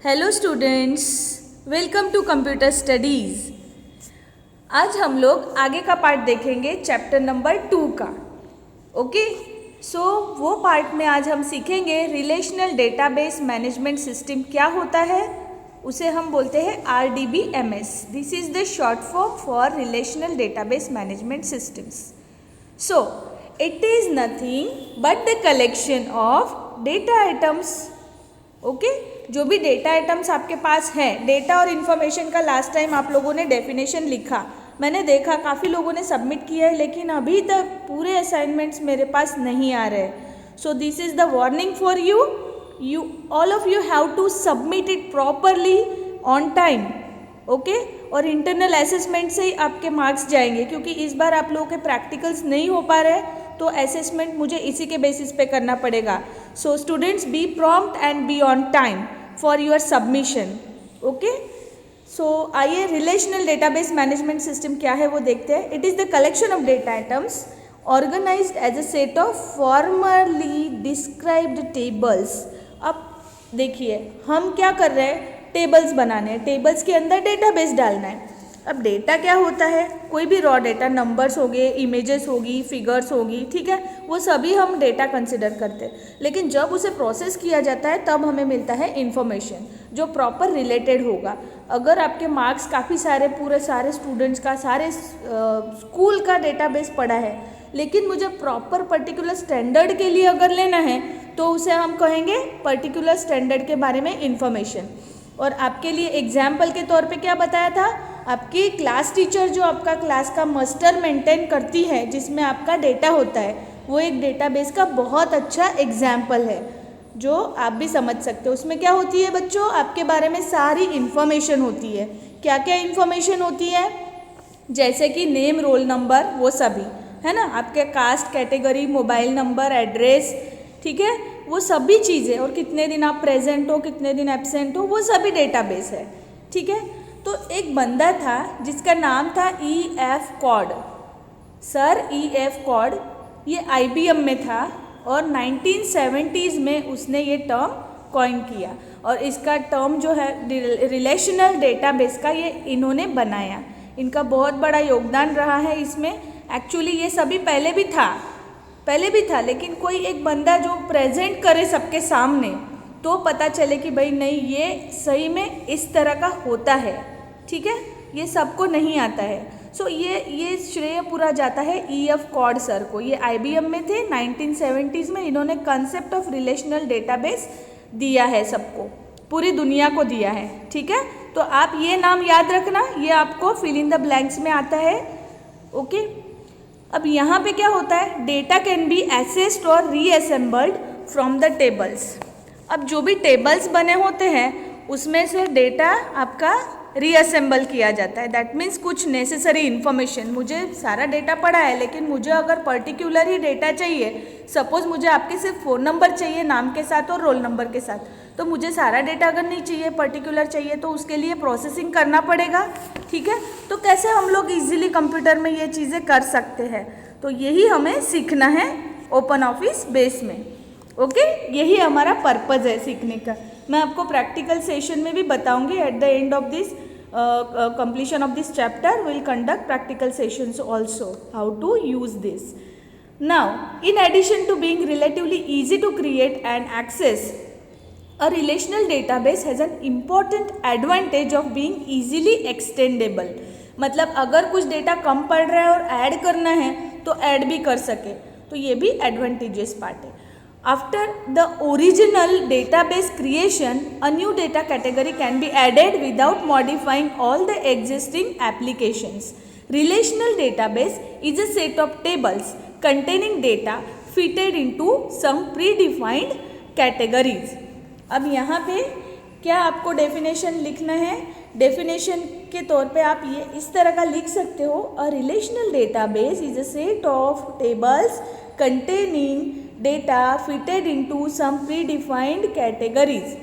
Hello students, welcome to computer studies. आज हम लोग आगे का पार्ट देखेंगे चैप्टर नंबर 2 का। ओके, सो वो पार्ट में आज हम सीखेंगे रिलेशनल डेटाबेस मैनेजमेंट सिस्टम क्या होता है। उसे हम बोलते हैं RDBMS। This is the short form for relational database management systems. So it is nothing but the collection of data items. Okay, जो भी डेटा आइटम्स आपके पास है, डेटा और इन्फॉर्मेशन का लास्ट टाइम आप लोगों ने डेफिनेशन लिखा, मैंने देखा काफ़ी लोगों ने सबमिट किया है, लेकिन अभी तक पूरे असाइनमेंट्स मेरे पास नहीं आ रहे। So this is the warning for you all of you have to submit it properly on time. Okay, और इंटरनल असेसमेंट से ही आपके मार्क्स जाएंगे, क्योंकि इस बार आप लोगों के प्रैक्टिकल्स नहीं हो पा रहे, तो असेसमेंट मुझे इसी के बेसिस पे करना पड़ेगा। So students, be prompt and be on time for your submission. Okay, so आइए रिलेशनल डेटाबेस मैनेजमेंट सिस्टम क्या है वो देखते हैं। It is the collection of data items organized as a set of formally described tables. अब देखिए, हम क्या कर रहे हैं, टेबल्स बनाने हैं, टेबल्स के अंदर डेटाबेस डालना है। अब डेटा क्या होता है, कोई भी रॉ डेटा, नंबर्स हो गए, इमेजेस होगी, फिगर्स होगी, ठीक है, वो सभी हम डेटा कंसिडर करते हैं। लेकिन जब उसे प्रोसेस किया जाता है तब हमें मिलता है इन्फॉर्मेशन जो प्रॉपर रिलेटेड होगा। अगर आपके मार्क्स काफ़ी सारे, पूरे सारे स्टूडेंट्स का, सारे स्कूल का डेटाबेस पड़ा है, लेकिन मुझे प्रॉपर पर्टिकुलर स्टैंडर्ड के लिए अगर लेना है तो उसे हम कहेंगे पर्टिकुलर स्टैंडर्ड के बारे में इंफॉर्मेशन। और आपके लिए एग्जाम्पल के तौर पे क्या बताया था, आपकी क्लास टीचर जो आपका क्लास का मास्टर मेंटेन करती है, जिसमें आपका डेटा होता है, वो एक डेटाबेस का बहुत अच्छा एग्जाम्पल है जो आप भी समझ सकते हो। उसमें क्या होती है बच्चों, आपके बारे में सारी इन्फॉर्मेशन होती है। क्या क्या इन्फॉर्मेशन होती है, जैसे कि नेम, रोल नंबर, वो सभी है ना, आपके caste, category, mobile number, address, ठीक है, वो सभी चीज़ें, और कितने दिन आप प्रेजेंट हो, कितने दिन एब्सेंट हो, वो सभी डेटाबेस है। ठीक है, तो एक बंदा था जिसका नाम था EF Codd, sir EF Codd. ये IBM में था और 1970s में उसने ये टर्म कॉइन किया, और इसका टर्म जो है रिलेशनल डेटाबेस का, ये इन्होंने बनाया। इनका बहुत बड़ा योगदान रहा है इसमें। एक्चुअली ये सभी पहले भी था, लेकिन कोई एक बंदा जो प्रेजेंट करे सबके सामने, तो पता चले कि भाई नहीं, ये सही में इस तरह का होता है। ठीक है, ये सबको नहीं आता है। सो ये श्रेय पूरा जाता है EF कॉड सर को। ये IBM में थे, 1970s में इन्होंने कंसेप्ट ऑफ रिलेशनल डेटाबेस दिया है सबको, पूरी दुनिया को दिया है। ठीक है, तो आप ये नाम याद रखना, ये आपको फिल इन द ब्लैंक्स में आता है। ओके, अब यहाँ पे क्या होता है, डेटा कैन बी एसेस्ड और रीअसेंबल्ड फ्रॉम द टेबल्स। अब जो भी टेबल्स बने होते हैं उसमें से डेटा आपका रीअसेंबल किया जाता है। दैट मीन्स कुछ नेसेसरी इन्फॉर्मेशन, मुझे सारा डेटा पड़ा है, लेकिन मुझे अगर पर्टिकुलर ही डेटा चाहिए, सपोज मुझे आपके सिर्फ फ़ोन नंबर चाहिए नाम के साथ और रोल नंबर के साथ, तो मुझे सारा डेटा अगर नहीं चाहिए, पर्टिकुलर चाहिए, तो उसके लिए प्रोसेसिंग करना पड़ेगा। ठीक है, तो कैसे हम लोग इजीली कंप्यूटर में ये चीज़ें कर सकते हैं, तो यही हमें सीखना है ओपन ऑफिस बेस में। ओके, यही हमारा पर्पज़ है सीखने का। मैं आपको प्रैक्टिकल सेशन में भी बताऊंगी। At the end of this completion of this chapter we will conduct practical sessions also, how to use this. Now, in addition to being relatively easy to create and access, a relational database has an important advantage of being easily extendable. मतलब अगर कुछ data कम पड़ रहा है और add करना है तो ऐड भी कर सके, तो ये भी एडवांटेजेस पार्ट है। After the original database creation, a new data category can be added without modifying all the existing applications. Relational database is a set of tables containing data fitted into some predefined categories. अब यहाँ पे क्या आपको definition लिखना है, definition के तौर पे आप ये इस तरह का लिख सकते हो, a relational database is a set of tables containing data fitted into some predefined categories.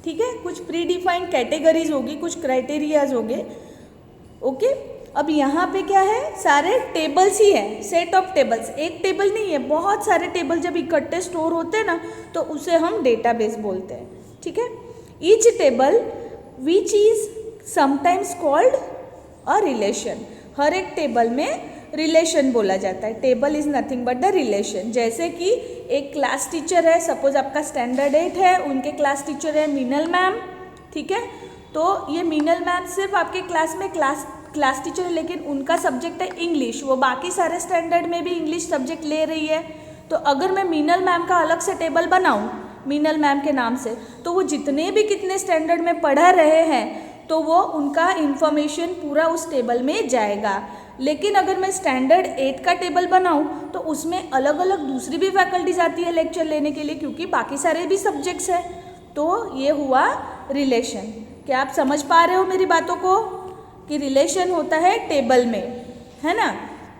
ठीक है, कुछ प्रीडिफाइंड कैटेगरीज होगी, कुछ क्राइटेरियाज होंगे। ओके, अब यहाँ पे क्या है, सारे टेबल्स ही है, सेट ऑफ टेबल्स, एक टेबल नहीं है, बहुत सारे टेबल जब इकट्ठे स्टोर होते हैं ना, तो उसे हम डेटाबेस बोलते हैं। ठीक है, each table which is sometimes called a relation. हर एक टेबल में रिलेशन बोला जाता है। Table is nothing but the relation. जैसे कि एक क्लास टीचर है, सपोज आपका स्टैंडर्ड 8 है, उनके क्लास टीचर है मीनल मैम, ठीक है। तो ये मीनल मैम सिर्फ आपके क्लास में क्लास टीचर है, लेकिन उनका सब्जेक्ट है इंग्लिश, वो बाकी सारे स्टैंडर्ड में भी इंग्लिश सब्जेक्ट ले रही है। तो अगर मैं मीनल मैम का अलग से टेबल बनाऊँ मीनल मैम के नाम से, तो वो जितने भी कितने स्टैंडर्ड में पढ़ा रहे हैं तो वो उनका इन्फॉर्मेशन पूरा उस टेबल में जाएगा। लेकिन अगर मैं स्टैंडर्ड 8 का टेबल बनाऊं तो उसमें अलग अलग दूसरी भी फैकल्टीज आती है लेक्चर लेने के लिए, क्योंकि बाकी सारे भी सब्जेक्ट्स हैं। तो ये हुआ रिलेशन। क्या आप समझ पा रहे हो मेरी बातों को कि रिलेशन होता है टेबल में, है ना।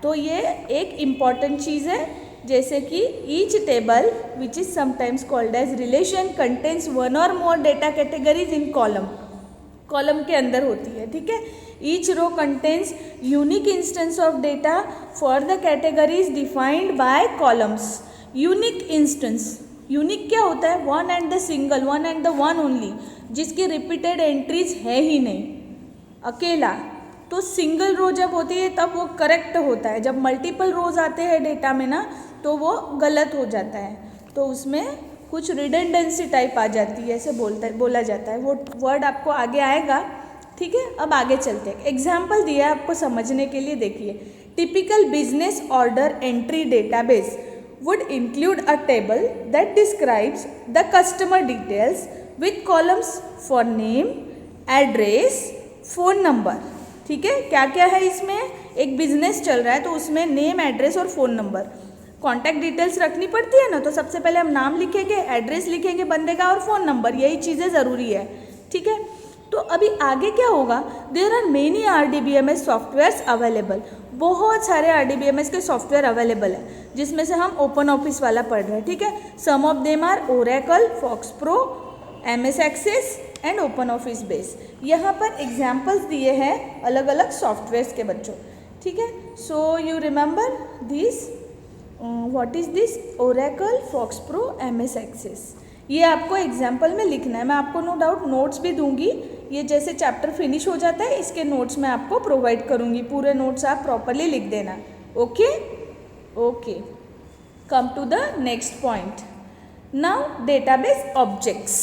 तो ये एक इम्पॉर्टेंट चीज़ है। जैसे कि each table which is sometimes called as relation contains one or more data categories in column. Column के अंदर होती है, ठीक है। Each row contains unique instance of data for the categories defined by columns. Unique instance, unique क्या होता है? One and the single, one and the one only, जिसकी रिपीटेड एंट्रीज है ही नहीं, अकेला। तो सिंगल रो जब होती है तब वो करेक्ट होता है। जब मल्टीपल रोज आते हैं डेटा में ना तो वो गलत हो जाता है, तो उसमें कुछ रिडंडेंसी टाइप आ जाती है, ऐसे बोला जाता है। वो वर्ड आपको आगे आएगा, ठीक है। अब आगे चलते हैं। एग्जाम्पल दिया है आपको समझने के लिए, देखिए। Typical business order entry database would include a table that describes the customer details with columns for name, address, phone number। ठीक है, क्या क्या है इसमें? एक बिजनेस चल रहा है तो उसमें नेम, एड्रेस और फ़ोन नंबर, कॉन्टैक्ट डिटेल्स रखनी पड़ती है ना। तो सबसे पहले हम नाम लिखेंगे, एड्रेस लिखेंगे बंदे का और फ़ोन नंबर, यही चीज़ें ज़रूरी है, ठीक है। तो अभी आगे क्या होगा? There are many RDBMS softwares available. बहुत सारे RDBMS के सॉफ्टवेयर अवेलेबल है, जिसमें से हम ओपन ऑफिस वाला पढ़ रहे हैं, ठीक है। Some of them are Oracle, fox pro, MS Access and open office Base. यहाँ पर एग्जाम्पल्स दिए हैं अलग अलग सॉफ्टवेयर्स के बच्चों, ठीक है। So you remember this, what is this? Oracle, fox pro, MS Access. ये आपको एग्जाम्पल में लिखना है। मैं आपको नो डाउट नोट्स भी दूंगी। ये जैसे चैप्टर फिनिश हो जाता है इसके नोट्स मैं आपको प्रोवाइड करूंगी। पूरे नोट्स आप प्रॉपरली लिख देना, okay okay. Come to the next point. Now database objects.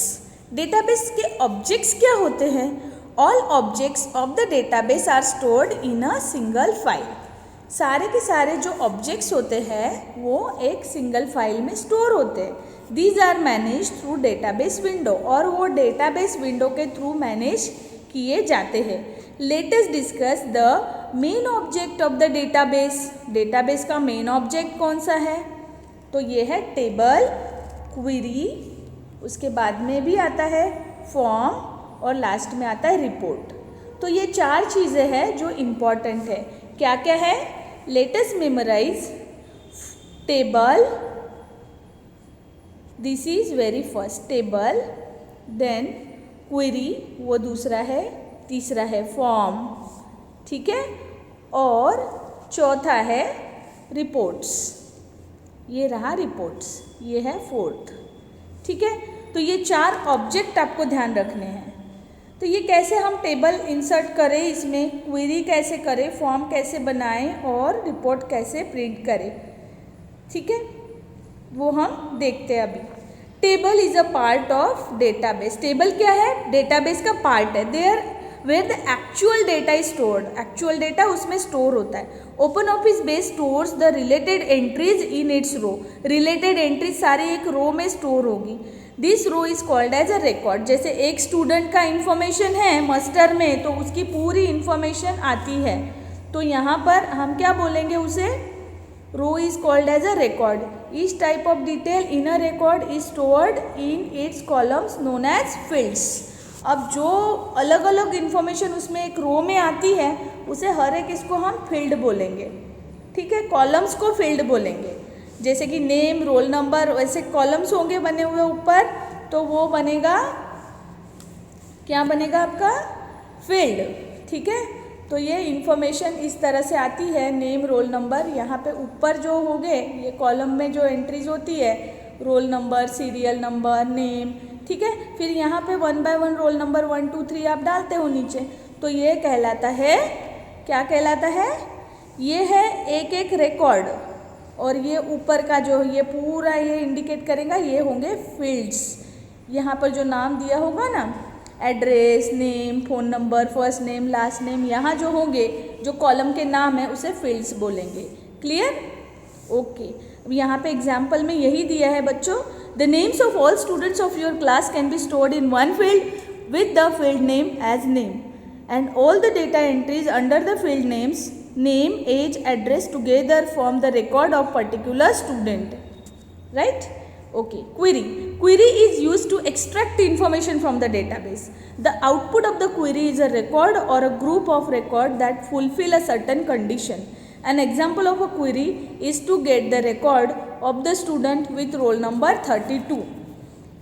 Database के ऑब्जेक्ट्स क्या होते हैं? All objects of the database are stored in a single file. सारे के सारे जो ऑब्जेक्ट्स होते हैं वो एक सिंगल फाइल में स्टोर होते हैं। These are manage through database window, और वो डेटाबेस विंडो के थ्रू मैनेज किए जाते हैं। Let us discuss the main object of the database. Database का मेन ऑब्जेक्ट कौन सा है? तो ये है टेबल, क्वेरी, उसके बाद में भी आता है फॉर्म और लास्ट में आता है रिपोर्ट। तो ये चार चीज़ें हैं जो इम्पॉर्टेंट है। क्या क्या है? Let us memorize table, this is very first table, then query वो दूसरा है, तीसरा है फॉर्म, ठीक है, और चौथा है रिपोर्ट्स। ये रहा रिपोर्ट्स, ये है फोर्थ, ठीक है। तो ये चार ऑब्जेक्ट आपको ध्यान रखने हैं। तो ये कैसे हम टेबल इंसर्ट करें, इसमें क्वेरी कैसे करें, फॉर्म कैसे बनाएं और रिपोर्ट कैसे प्रिंट करें, ठीक है, वो हम देखते हैं अभी। Table is a part of database. Table क्या है? डेटाबेस का पार्ट है। There where the actual data is stored. Actual data उसमें स्टोर होता है। Open office base stores the related entries in its row. Related entries सारी एक row में स्टोर होगी। This row is called as a record. जैसे एक student का इंफॉर्मेशन है मास्टर में, तो उसकी पूरी इंफॉर्मेशन आती है, तो यहाँ पर हम क्या बोलेंगे उसे? Row is called as a record. Each type of detail in a record is stored in its columns known as fields. अब जो अलग अलग इंफॉर्मेशन उसमें एक रो में आती है उसे हर एक इसको हम फील्ड बोलेंगे, ठीक है। कॉलम्स को फील्ड बोलेंगे। जैसे कि नेम, रोल नंबर, वैसे कॉलम्स होंगे बने हुए ऊपर, तो वो बनेगा, क्या बनेगा आपका? फील्ड, ठीक है। तो ये इंफॉर्मेशन इस तरह से आती है, नेम, रोल नंबर। यहाँ पे ऊपर जो होंगे ये कॉलम में जो एंट्रीज होती है, roll number, serial number, name, ठीक है। फिर यहाँ पे 1 by 1 रोल नंबर 1 2 3 आप डालते हो नीचे, तो ये कहलाता है, क्या कहलाता है, ये है एक एक रिकॉर्ड, और ये ऊपर का जो ये पूरा ये इंडिकेट करेगा, ये होंगे फील्ड्स। यहाँ पर जो नाम दिया होगा ना, address, name, phone number, first name, last name, यहाँ जो होंगे, जो कॉलम के नाम है उसे फील्ड्स बोलेंगे। क्लियर? ओके। अब यहाँ पे एग्जाम्पल में यही दिया है बच्चों, the names of all students of your class can be stored in one field with the field name as name, and all the data entries under the field names, name, age, address together form the record of particular student. Right? Okay. Query. Query is used to extract information from the database. The output of the query is a record or a group of record that fulfill a certain condition. An example of a query is to get the record of the student with roll number 32.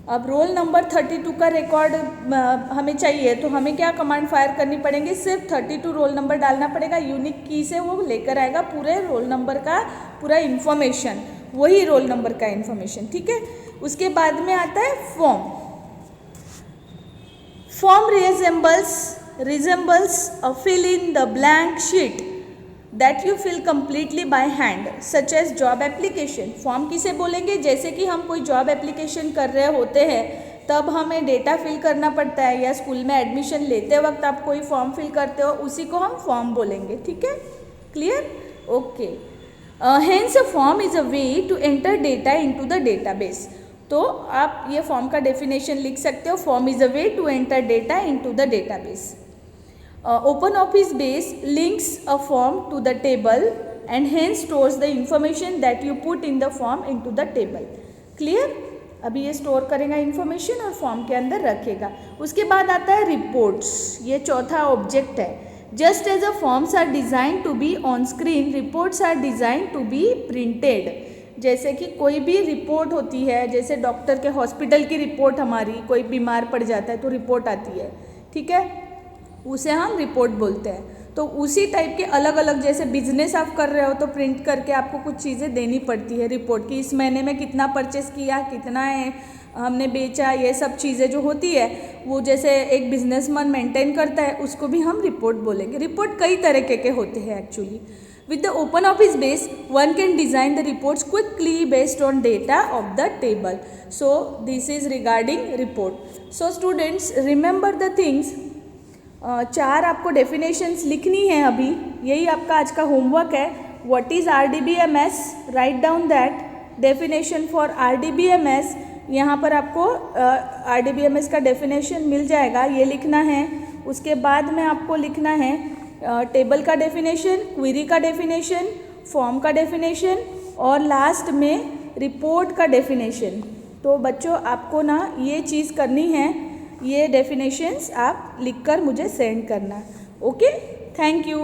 अब roll number 32 का record हमें चाहिए, तो हमें क्या command fire करनी पड़ेगी, सिर्फ 32 रोल नंबर डालना पड़ेगा, यूनिक की से वो लेकर आएगा पूरे रोल नंबर का पूरा इन्फॉर्मेशन, वही रोल नंबर का इन्फॉर्मेशन। ठीक है। उसके बाद में आता है form. Form resembles a fill in the blank sheet that you fill completely by hand such as job application. Form किसे बोलेंगे, जैसे कि हम कोई जॉब एप्लीकेशन कर रहे होते हैं तब हमें डेटा फिल करना पड़ता है, या स्कूल में एडमिशन लेते वक्त आप कोई फॉर्म फिल करते हो, उसी को हम फॉर्म बोलेंगे। ठीक है। Clear? Okay. Hence a form is a way to enter data into the database. तो आप ये फॉर्म का डेफिनेशन लिख सकते हो, form is a way to enter data into the database. Open Office base links a form to the table and hence stores the information that you put in the form into the table. Clear? अभी ये store करेगा information और form के अंदर रखेगा। उसके बाद आता है रिपोर्ट्स, ये चौथा ऑब्जेक्ट है। Just as a forms are design to be on screen, reports are design to be printed. जैसे कि कोई भी रिपोर्ट होती है, जैसे डॉक्टर के हॉस्पिटल की रिपोर्ट, हमारी कोई बीमार पड़ जाता है तो रिपोर्ट आती है, ठीक है, उसे हम रिपोर्ट बोलते हैं। तो उसी टाइप के अलग अलग, जैसे बिजनेस आप कर रहे हो तो प्रिंट करके आपको कुछ चीज़ें देनी पड़ती है रिपोर्ट की, इस महीने में कितना परचेस किया, कितना है हमने बेचा, ये सब चीज़ें जो होती है वो जैसे एक बिजनेसमैन मेंटेन करता है, उसको भी हम रिपोर्ट बोलेंगे। रिपोर्ट कई तरीके के होते हैं actually. With the open office base, one can design the reports quickly based on data of the table. So this is regarding report. So students, remember the things. 4 आपको डेफिनेशंस लिखनी है अभी, यही आपका आज का होमवर्क है। What is RDBMS, write down that definition for RDBMS। यहाँ पर आपको RDBMS का डेफिनेशन मिल जाएगा, ये लिखना है। उसके बाद में आपको लिखना है टेबल का डेफिनेशन, क्वेरी का डेफिनेशन, फॉर्म का डेफिनेशन और लास्ट में रिपोर्ट का डेफिनेशन। तो बच्चों आपको ना ये चीज़ करनी है, ये डेफिनेशंस आप लिखकर मुझे सेंड करना। Okay, thank you.